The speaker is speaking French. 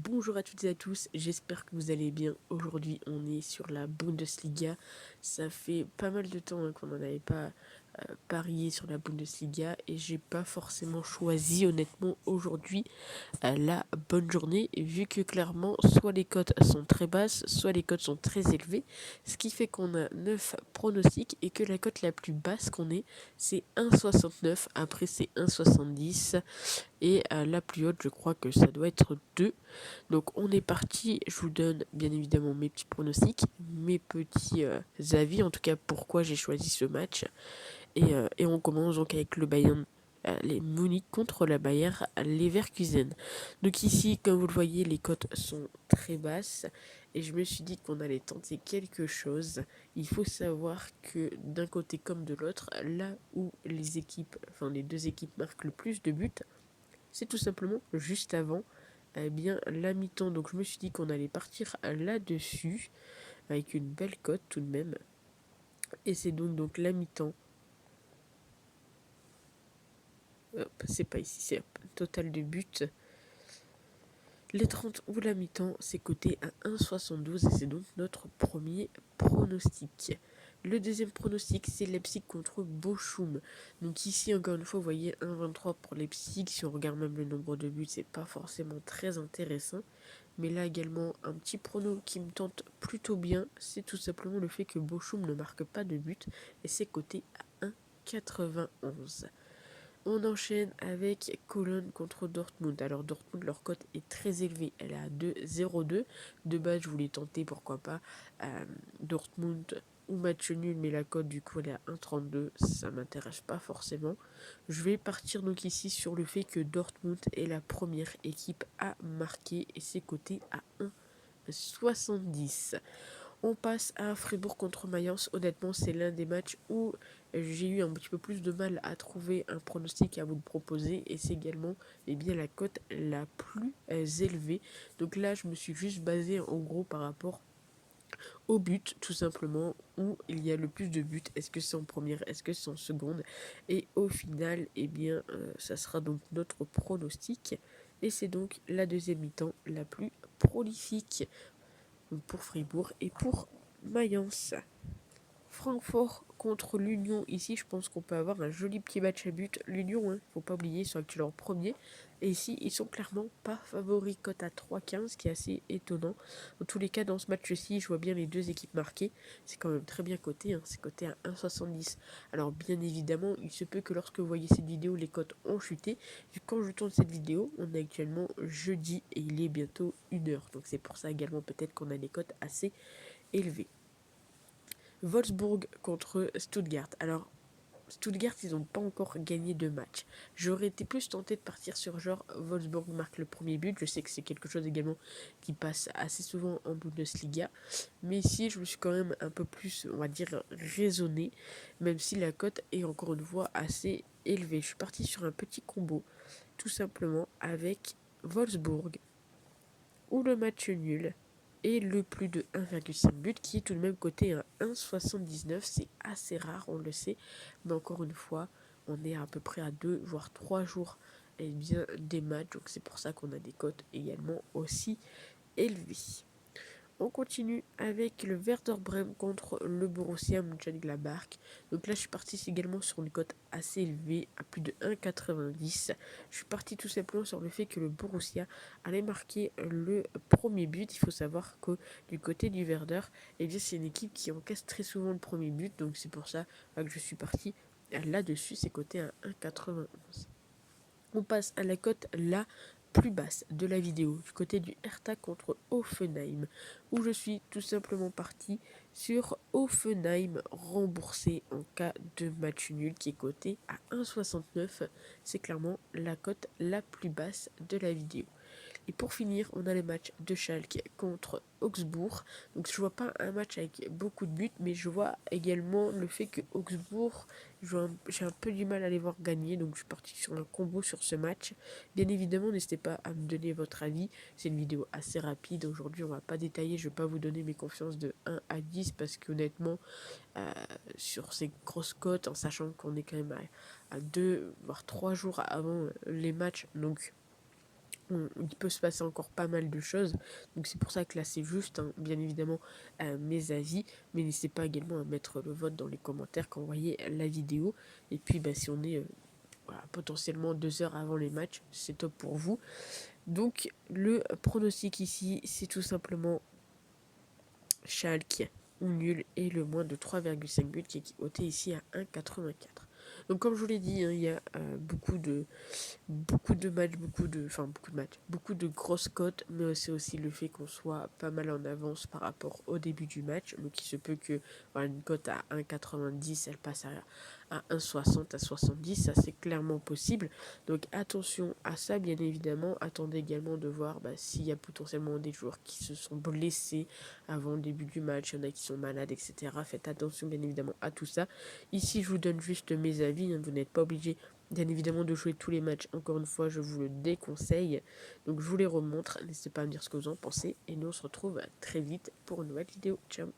Bonjour à toutes et à tous, j'espère que vous allez bien. Aujourd'hui, on est sur la Bundesliga. Ça fait pas mal de temps qu'on n'en avait pas parié sur la Bundesliga et j'ai pas forcément choisi honnêtement aujourd'hui la bonne journée, vu que clairement, soit les cotes sont très basses, soit les cotes sont très élevées, ce qui fait qu'on a 9 pronostics et que la cote la plus basse qu'on ait, c'est 1,69, après c'est 1,70 et la plus haute, je crois que ça doit être 2. Donc on est parti, je vous donne bien évidemment mes petits pronostics, mes petits avis, en tout cas pourquoi j'ai choisi ce match. Et on commence donc avec le Bayern les Munich contre la Bayer Leverkusen. Donc ici, comme vous le voyez, les cotes sont très basses et je me suis dit qu'on allait tenter quelque chose. Il faut savoir que d'un côté comme de l'autre, là où les deux équipes marquent le plus de buts, c'est tout simplement juste avant la mi-temps. Donc je me suis dit qu'on allait partir là-dessus avec une belle cote tout de même. Et c'est donc la mi-temps. Hop, c'est pas ici, c'est total de buts. Les 30 ou la mi-temps, c'est coté à 1,72 et c'est donc notre premier pronostic. Le deuxième pronostic, c'est Leipzig contre Bochum. Donc ici, encore une fois, vous voyez 1,23 pour Leipzig. Si on regarde même le nombre de buts, c'est pas forcément très intéressant. Mais là également, un petit prono qui me tente plutôt bien, c'est tout simplement le fait que Bochum ne marque pas de but et c'est coté à 1,91. On enchaîne avec Cologne contre Dortmund. Alors Dortmund, leur cote est très élevée. Elle est à 2,02. De base, je voulais tenter, pourquoi pas, Dortmund ou match nul, mais la cote du coup elle est à 1,32. Ça m'intéresse pas forcément. Je vais partir donc ici sur le fait que Dortmund est la première équipe à marquer et c'est coté à 1,70. On passe à Fribourg contre Mayence. Honnêtement, c'est l'un des matchs où j'ai eu un petit peu plus de mal à trouver un pronostic à vous le proposer. Et c'est également la cote la plus élevée. Donc là, je me suis juste basé en gros par rapport au but, tout simplement, où il y a le plus de buts. Est-ce que c'est en première, est-ce que c'est en seconde? Et au final, ça sera donc notre pronostic. Et c'est donc la deuxième mi-temps la plus prolifique pour Fribourg et pour Mayence. Francfort contre l'Union. Ici, je pense qu'on peut avoir un joli petit match à but. L'Union, faut pas oublier, ils sont actuellement premiers. Et ici, ils sont clairement pas favoris. Cote à 3,15, qui est assez étonnant. Dans tous les cas, dans ce match-ci, je vois bien les deux équipes marquées. C'est quand même très bien coté. C'est coté à 1,70. Alors, bien évidemment, il se peut que lorsque vous voyez cette vidéo, les cotes ont chuté. Et quand je tourne cette vidéo, on est actuellement jeudi et il est bientôt 1h. Donc, c'est pour ça également peut-être qu'on a des cotes assez élevées. Wolfsburg contre Stuttgart. Alors, Stuttgart, ils n'ont pas encore gagné de match. J'aurais été plus tenté de partir sur genre Wolfsburg marque le premier but. Je sais que c'est quelque chose également qui passe assez souvent en Bundesliga. Mais ici, je me suis quand même un peu plus, on va dire, raisonné. Même si la cote est encore une fois assez élevée. Je suis parti sur un petit combo. Tout simplement avec Wolfsburg ou le match nul et le plus de 1,5 but qui est tout de même coté à 1,79. C'est assez rare, on le sait, mais encore une fois, on est à peu près à 2 voire 3 jours des matchs, donc c'est pour ça qu'on a des cotes également aussi élevées. On continue avec le Werder Bremen contre le Borussia Mönchengladbach. Donc là, je suis parti également sur une cote assez élevée, à plus de 1,90. Je suis parti tout simplement sur le fait que le Borussia allait marquer le premier but. Il faut savoir que du côté du Werder, c'est une équipe qui encaisse très souvent le premier but. Donc c'est pour ça que je suis parti là-dessus. C'est coté à 1,91. On passe à la cote la plus basse de la vidéo, du côté du Hertha contre Hoffenheim, où je suis tout simplement parti sur Hoffenheim remboursé en cas de match nul, qui est coté à 1,69. C'est clairement la cote la plus basse de la vidéo. Et pour finir, on a le match de Schalke contre Augsbourg. Donc je vois pas un match avec beaucoup de buts, mais je vois également le fait que Augsbourg, j'ai un peu du mal à les voir gagner. Donc je suis parti sur un combo sur ce match. Bien évidemment, n'hésitez pas à me donner votre avis. C'est une vidéo assez rapide. Aujourd'hui, on va pas détailler. Je vais pas vous donner mes confiances de 1 à 10 parce qu'honnêtement, sur ces grosses cotes, en sachant qu'on est quand même à 2 voire 3 jours avant les matchs. Donc il peut se passer encore pas mal de choses. Donc c'est pour ça que là c'est juste, hein, bien évidemment, mes avis. Mais n'hésitez pas également à mettre le vote dans les commentaires quand vous voyez la vidéo. Et puis si on est voilà, potentiellement 2 heures avant les matchs, c'est top pour vous. Donc le pronostic ici, c'est tout simplement Schalke ou nul et le moins de 3,5 buts qui est coté ici à 1,84. Donc comme je vous l'ai dit, hein, il y a beaucoup de matchs, beaucoup de grosses cotes, mais c'est aussi le fait qu'on soit pas mal en avance par rapport au début du match. Donc il se peut que voilà, une cote à 1,90 elle passe à 1,60 à 70, ça c'est clairement possible. Donc attention à ça, bien évidemment. Attendez également de voir s'il y a potentiellement des joueurs qui se sont blessés avant le début du match, il y en a qui sont malades, etc. Faites attention bien évidemment à tout ça. Ici je vous donne juste mes avis, hein, vous n'êtes pas obligé bien évidemment de jouer tous les matchs. Encore une fois, je vous le déconseille. Donc je vous les remontre, n'hésitez pas à me dire ce que vous en pensez et nous on se retrouve très vite pour une nouvelle vidéo. Ciao.